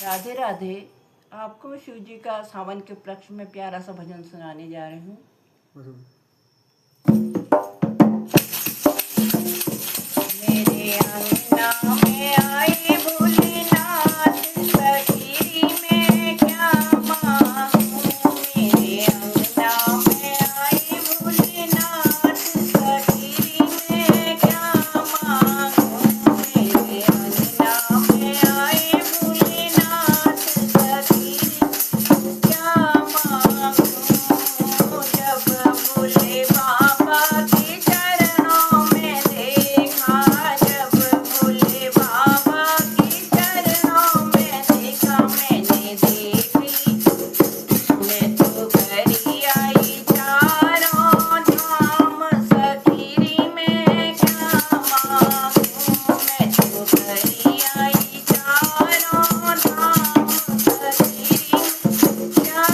राधे राधे। आपको शिव जी का सावन के उपलक्ष्य में प्यारा सा भजन सुनाने जा रही हूँ। मेरे अंगना में आए भोलेनाथ, सखीरी में क्या मांगूं। मेरे अंगना में आए भोलेनाथ, सखीरी में क्या मांगूं। मेरे अंगना में आए भोलेनाथ, सखीरी क्या मांगूं। जब भोले बाबा के चरणों में देखा, जब भोले बाबा के चरणों में देखा, मैंने देखी मैं तो करी आई चारों धाम, सखीरी में क्या मांगूं। मैं तो करी आई चारों धाम, सखीरी क्या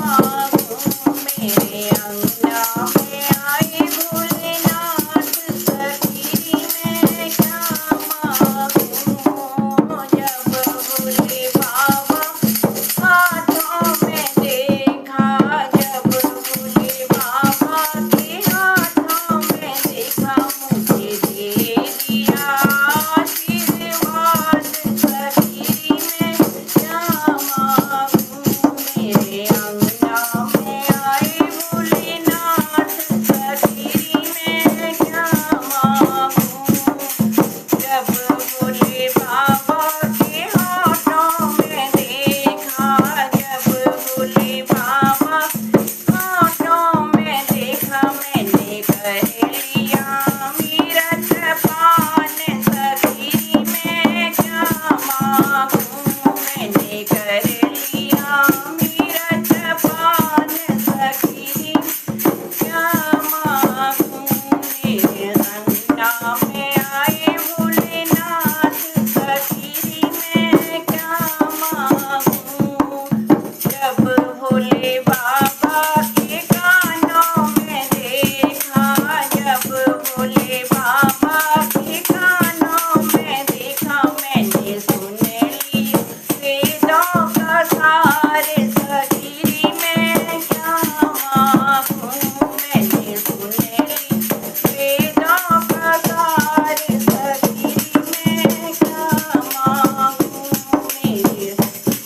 मांगूं। मेरे अंगना में आए भोलेनाथ, सखीरी में क्या मांगूं। जब भोले बाबा हाथों में देखा, जब भोले बाबा के हाथों में देखा, मुझे दे दिया आशीर्वाद, सखीरी में क्या मांगूं। मेरे अंगना में आए भोलेनाथ, सखीरी में क्या मांगूं। जब भोले बाबा के हाथों में देखा, जब भोले बाबा हाथों में देखा, मैंने कर लिया अमृत पान, सखीरी में क्या मांगूं। मैंने कर लिया अमृत पान, सखीरी क्या मांगूं। मेरे अंगना में आए भोलेनाथ, सखीरी में क्या मांगूं। जब भोले बाबा के कानों में देखा, जब भोले बाबा के कानों में देखा, मैंने सुन ली वेदों का सार, सखीरी में क्या मांगूं। मैंने सुन ली वेदों का सार, सखीरी में क्या मांगूं। मेरे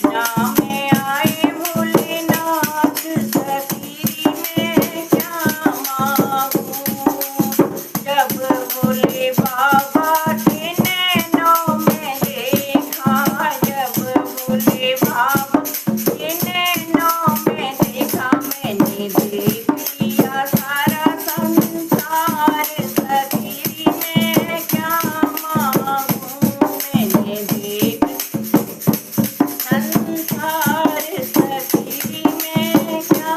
नाम में आए भोलेनाथ, सखीरी में क्या मांगूं। जब भोले बाबा के नैनों में देखा, जब भोले बाबा के नैनों में देखा, मैंने देख लिया सारा संसार, सखीरी में क्या मांगूं। मैंने देख संसार, सखीरी में क्या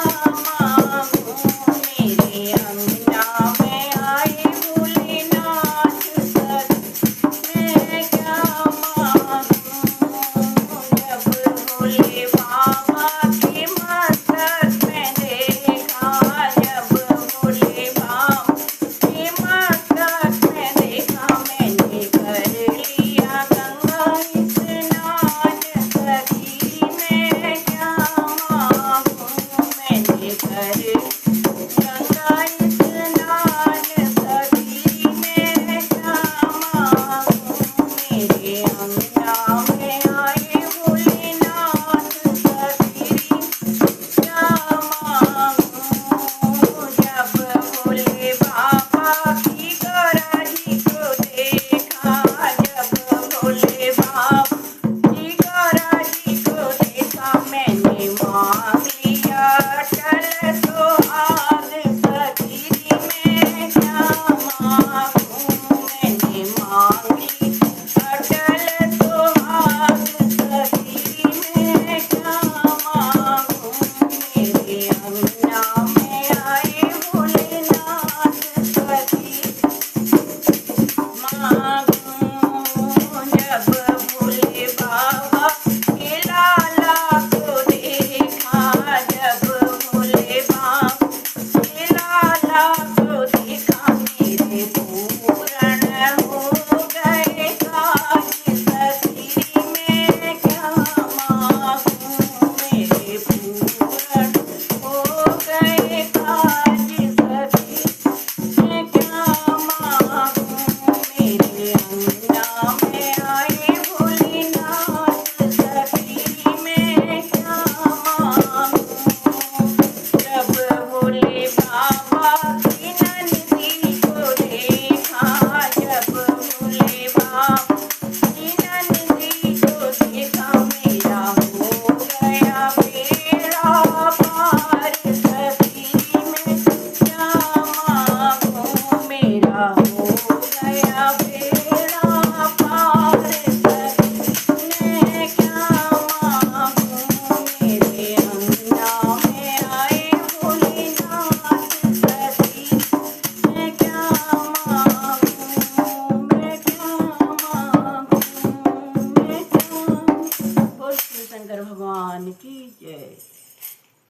मांगूं। मेरे अंगना में आए भोलेनाथ, सखीरी में क्या मांगूं। जब भोले शंकर भगवान की जय।